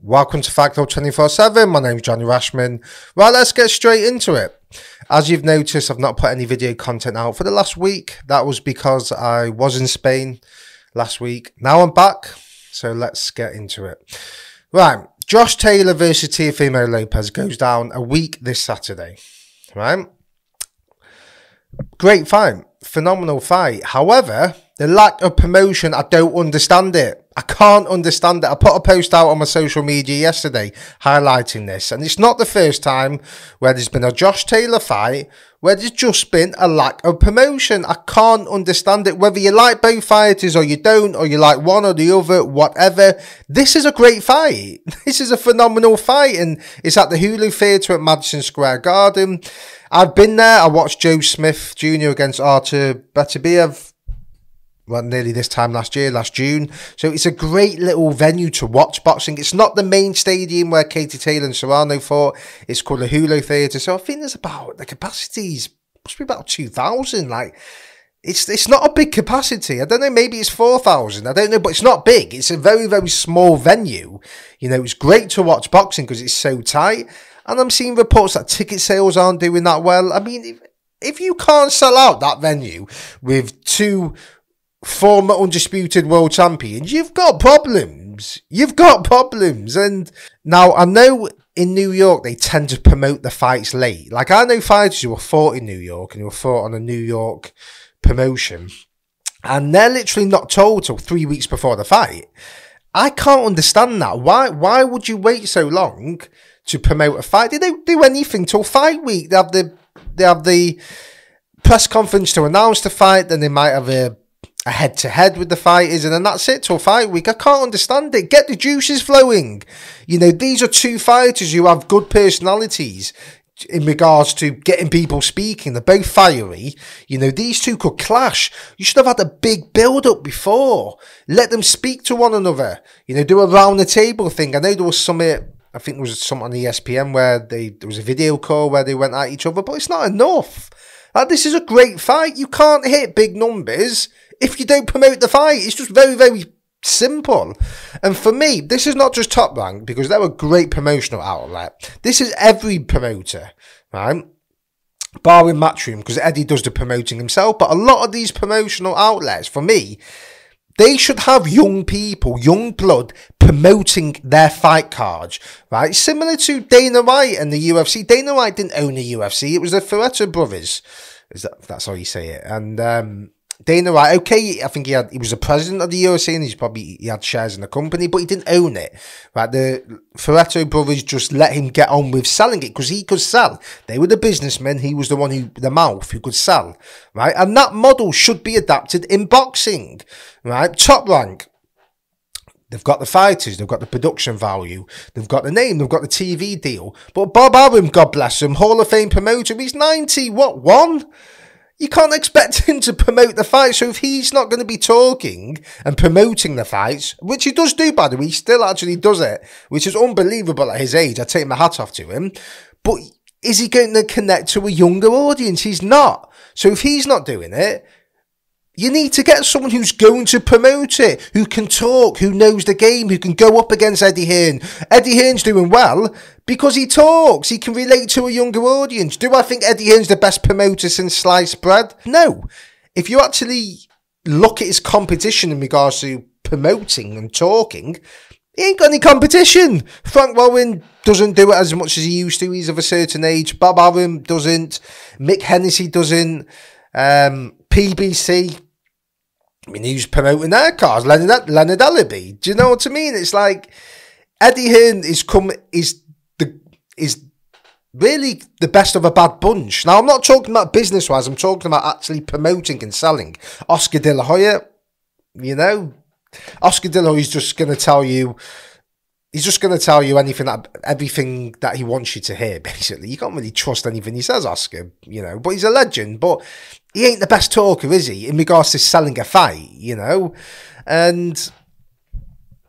Welcome to Fight Club 24/7. My name's Johnny Rashman. Right, let's get straight into it. As you've noticed, I've not put any video content out for the last week. That was because I was in Spain last week. Now I'm back, so let's get into it. Right, Josh Taylor versus Teofimo Lopez goes down a week this Saturday. Right? Great fight. Phenomenal fight. However, the lack of promotion, I don't understand it. I can't understand it. I put a post out on my social media yesterday highlighting this. And it's not the first time where there's been a Josh Taylor fight where there's just been a lack of promotion. I can't understand it. Whether you like both fighters or you don't, or you like one or the other, whatever. This is a great fight. This is a phenomenal fight. And it's at the Hulu Theatre at Madison Square Garden. I've been there. I watched Joe Smith Jr. against Artur Beterbiev. Well, nearly this time last year, last June. So it's a great little venue to watch boxing. It's not the main stadium where Katie Taylor and Serrano fought. It's called the Hulu Theatre. So I think there's about, the capacity's must be about 2,000. Like, it's not a big capacity. I don't know, maybe it's 4,000. I don't know, but it's not big. It's a very, very small venue. You know, it's great to watch boxing because it's so tight. And I'm seeing reports that ticket sales aren't doing that well. I mean, if you can't sell out that venue with two former undisputed world champions, you've got problems. You've got problems. And now I know in New York they tend to promote the fights late. Like, I know fighters who were fought in New York and who were fought on a New York promotion, and they're literally not told till 3 weeks before the fight. I can't understand that. Why would you wait so long to promote a fight? They don't do anything till fight week. They have the press conference to announce the fight, then they might have a head-to-head with the fighters, and then that's it till fight week. I can't understand it. Get the juices flowing. You know, these are two fighters who have good personalities in regards to getting people speaking. They're both fiery. You know, these two could clash. You should have had a big build-up before. Let them speak to one another. You know, do a round-the-table thing. I know there was something, I think there was something on ESPN where there was a video call where they went at each other, but it's not enough. Like, this is a great fight. You can't hit big numbers if you don't promote the fight. It's just very, very simple. And for me, this is not just Top Rank, because they're a great promotional outlet. This is every promoter, right? Barring Matchroom, because Eddie does the promoting himself. But a lot of these promotional outlets, for me, they should have young people, young blood, promoting their fight cards, right? Similar to Dana White and the UFC. Dana White didn't own the UFC. It was the Ferretto brothers. That's how you say it. And Dana White, okay, I think he was the president of the UFC and he had shares in the company, but he didn't own it. Right? The Ferretto brothers just let him get on with selling it because he could sell. They were the businessmen. He was the one the mouth who could sell. Right? And that model should be adapted in boxing. Right? Top Rank. They've got the fighters, they've got the production value, they've got the name, they've got the TV deal. But Bob Arum, God bless him, Hall of Fame promoter, he's 90, one? You can't expect him to promote the fight. So if he's not going to be talking and promoting the fights, which he does do, by the way, he still actually does it, which is unbelievable at his age. I take my hat off to him. But is he going to connect to a younger audience? He's not. So if he's not doing it, you need to get someone who's going to promote it, who can talk, who knows the game, who can go up against Eddie Hearn. Eddie Hearn's doing well because he talks. He can relate to a younger audience. Do I think Eddie Hearn's the best promoter since sliced bread? No. If you actually look at his competition in regards to promoting and talking, he ain't got any competition. Frank Warren doesn't do it as much as he used to. He's of a certain age. Bob Arum doesn't. Mick Hennessy doesn't. PBC, I mean, who's promoting their cars? Leonard Allaby. Do you know what I mean? It's like Eddie Hearn is really the best of a bad bunch. Now, I'm not talking about business-wise. I'm talking about actually promoting and selling. Oscar De La Hoya, you know, Oscar De La Hoya is just going to tell you. He's just going to tell you everything that he wants you to hear, basically. You can't really trust anything he says, Oscar, you know. But he's a legend. But he ain't the best talker, is he, in regards to selling a fight, you know? And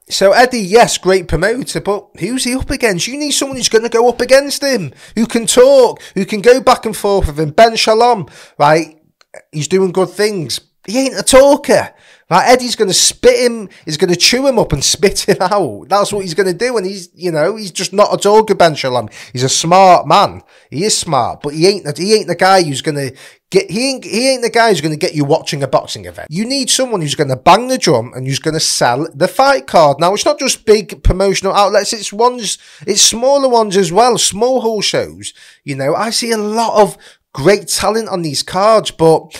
so Eddie, yes, great promoter, but who's he up against? You need someone who's going to go up against him, who can talk, who can go back and forth with him. Ben Shalom, right? He's doing good things. He ain't a talker. Right, Eddie's going to spit him, he's going to chew him up and spit him out. That's what he's going to do. And he's, he's just not a talker, Ben Shalom. He's a smart man. He is smart, but he ain't the guy who's going to he ain't the guy who's going to get you watching a boxing event. You need someone who's going to bang the drum and who's going to sell the fight card. Now, it's not just big promotional outlets. It's smaller ones as well. Small hall shows. I see a lot of great talent on these cards, but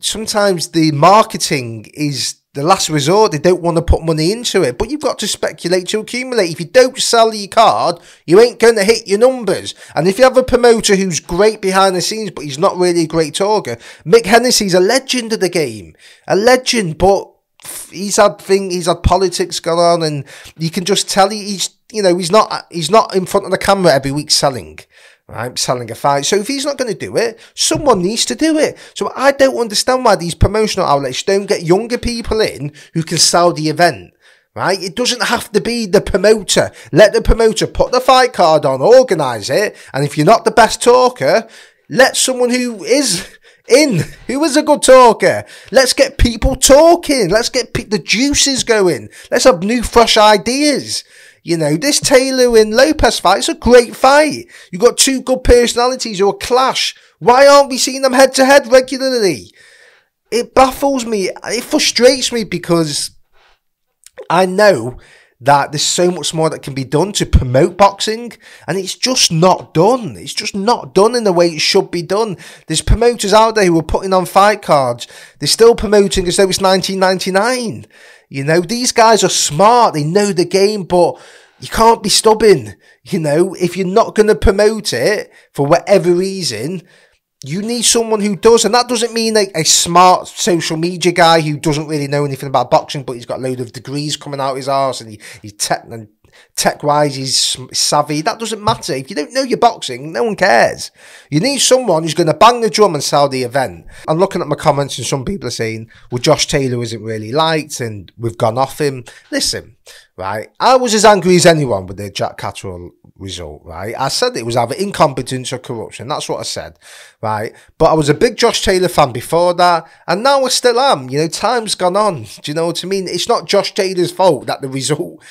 sometimes the marketing is the last resort. They don't want to put money into it, but you've got to speculate to accumulate. If you don't sell your card, you ain't going to hit your numbers. And if you have a promoter who's great behind the scenes, but he's not really a great talker, Mick Hennessy's a legend of the game, a legend, but he's had politics going on, and you can just tell he's not in front of the camera every week selling a fight. So if he's not going to do it, someone needs to do it. So I don't understand why these promotional outlets don't get younger people in who can sell the event. Right? It doesn't have to be the promoter. Let the promoter put the fight card on, organise it, and if you're not the best talker, let someone who is a good talker. Let's get people talking. Let's get the juices going. Let's have new, fresh ideas. This Taylor and Lopez fight is a great fight. You've got two good personalities who will clash. Why aren't we seeing them head to head regularly? It baffles me. It frustrates me because I know that there's so much more that can be done to promote boxing, and it's just not done. It's just not done in the way it should be done. There's promoters out there who are putting on fight cards. They're still promoting as though it's 1999. These guys are smart. They know the game, but you can't be stubborn. If you're not going to promote it for whatever reason, you need someone who does. And that doesn't mean a smart social media guy who doesn't really know anything about boxing, but he's got a load of degrees coming out his arse and he's tech-wise, he's savvy. That doesn't matter. If you don't know your boxing, no one cares. You need someone who's going to bang the drum and sell the event. I'm looking at my comments and some people are saying, well, Josh Taylor isn't really liked and we've gone off him. Listen, right, I was as angry as anyone with the Jack Catterall result, right? I said it was either incompetence or corruption. That's what I said, right? But I was a big Josh Taylor fan before that, and now I still am. Time's gone on. Do you know what I mean? It's not Josh Taylor's fault that the result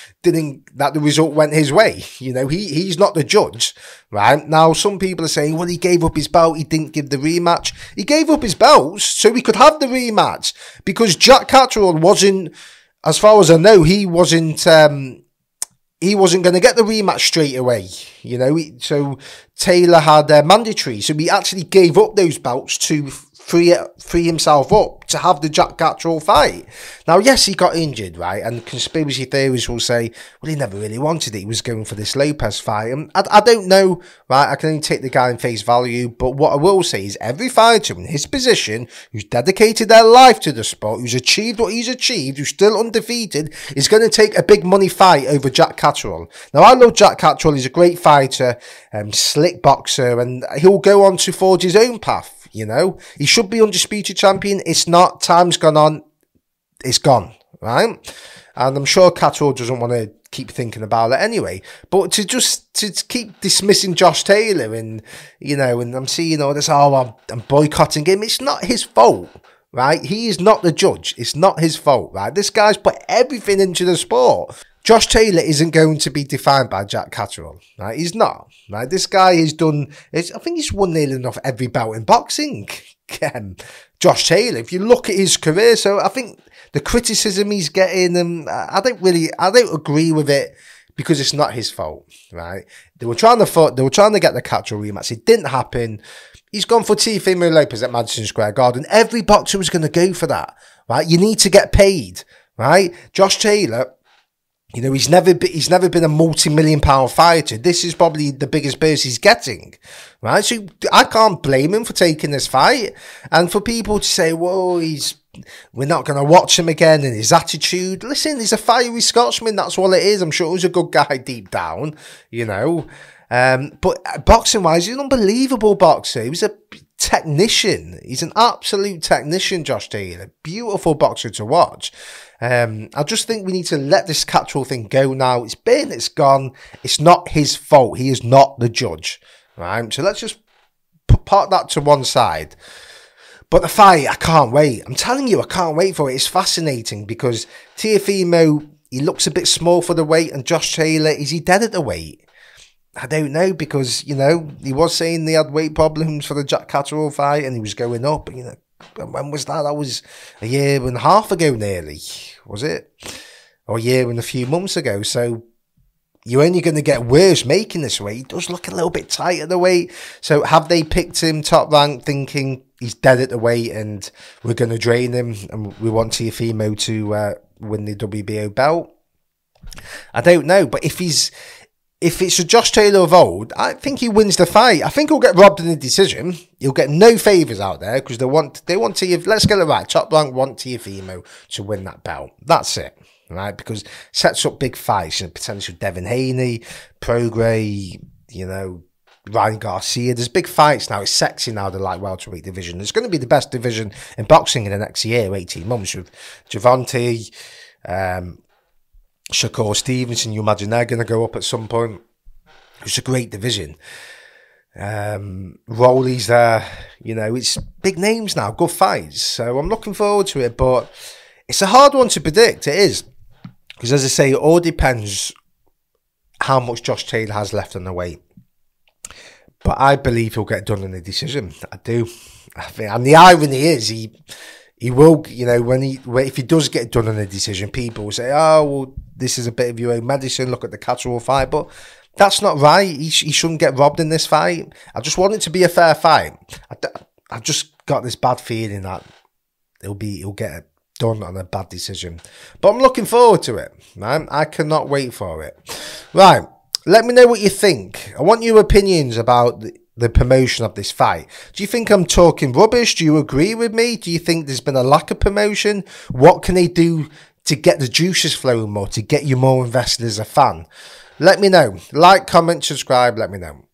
went his way. He's not the judge, right? Now, some people are saying, well, he gave up his belt, he didn't give the rematch. He gave up his belts so he could have the rematch, because Jack Catterall wasn't, as far as I know, he wasn't going to get the rematch straight away, so Taylor had mandatory, so he actually gave up those belts to free himself up to have the Jack Catterall fight. Now, yes, he got injured, right? And conspiracy theories will say, well, he never really wanted it. He was going for this Lopez fight. And I don't know, right? I can only take the guy in face value. But what I will say is every fighter in his position who's dedicated their life to the sport, who's achieved what he's achieved, who's still undefeated, is going to take a big money fight over Jack Catterall. Now, I love Jack Catterall. He's a great fighter, slick boxer, and he'll go on to forge his own path. He should be undisputed champion. It's not. Time's gone on. It's gone, right? And I'm sure Catterall doesn't want to keep thinking about it anyway. But to keep dismissing Josh Taylor and, and I'm seeing all this, I'm boycotting him. It's not his fault, right? He is not the judge. It's not his fault, right? This guy's put everything into the sport. Josh Taylor isn't going to be defined by Jack Catterall, right? He's not, right? This guy has done, I think he's won nearly enough every bout in boxing. Josh Taylor, if you look at his career, so I think the criticism he's getting, I don't agree with it because it's not his fault, right? They were trying to get the Catterall rematch. It didn't happen. He's gone for Teofimo Lopez at Madison Square Garden. Every boxer was going to go for that, right? You need to get paid, right? Josh Taylor, he's never been a multi-million-pound fighter. This is probably the biggest purse he's getting, right? So I can't blame him for taking this fight. And for people to say, "Whoa, we're not going to watch him again," and his attitude. Listen, he's a fiery Scotsman. That's all it is. I'm sure he's a good guy deep down, But boxing-wise, he's an unbelievable boxer. He was a technician. He's an absolute technician, Josh Taylor. Beautiful boxer to watch. I just think we need to let this Catterall thing go now. It's gone. It's not his fault. He is not the judge, right? So let's just park that to one side. But the fight, I can't wait. I'm telling you, I can't wait for it. It's fascinating because Teofimo, he looks a bit small for the weight, and Josh Taylor, is he dead at the weight? I don't know, because, you know, he was saying they had weight problems for the Jack Catterall fight and he was going up. You know, when was that? That was a year and a half ago nearly, was it? Or a year and a few months ago. So you're only going to get worse making this weight. He does look a little bit tight at the weight. So have they picked him top rank thinking he's dead at the weight and we're going to drain him and we want Teofimo to win the WBO belt? I don't know. But if it's a Josh Taylor of old, I think he wins the fight. I think he'll get robbed in the decision. He'll get no favours out there because they want Teofimo. Let's get it right. Top rank want Teofimo to win that belt. That's it, right? Because it sets up big fights. You know, potential Devin Haney, Prograis, you know, Ryan Garcia. There's big fights now. It's sexy now, the light welterweight division. It's going to be the best division in boxing in the next year, 18 months, with Gervonta, Shakur Stevenson. You imagine they're going to go up at some point. It's a great division. Rolly's there. You know, it's big names now, good fights. So I'm looking forward to it, but it's a hard one to predict. It is. Because as I say, it all depends how much Josh Taylor has left on the weight. But I believe he'll get done in a decision. I do. I think, and the irony is, he will, you know, if he does get done in a decision, people will say, oh, well, this is a bit of your own medicine. Look at the Catterall fight. But that's not right. He shouldn't get robbed in this fight. I just want it to be a fair fight. I just got this bad feeling that he'll get done on a bad decision. But I'm looking forward to it, man. I cannot wait for it. Right. Let me know what you think. I want your opinions about the promotion of this fight. Do you think I'm talking rubbish? Do you agree with me? Do you think there's been a lack of promotion? What can they do to get the juices flowing more, to get you more invested as a fan? Let me know. Like, comment, subscribe, let me know.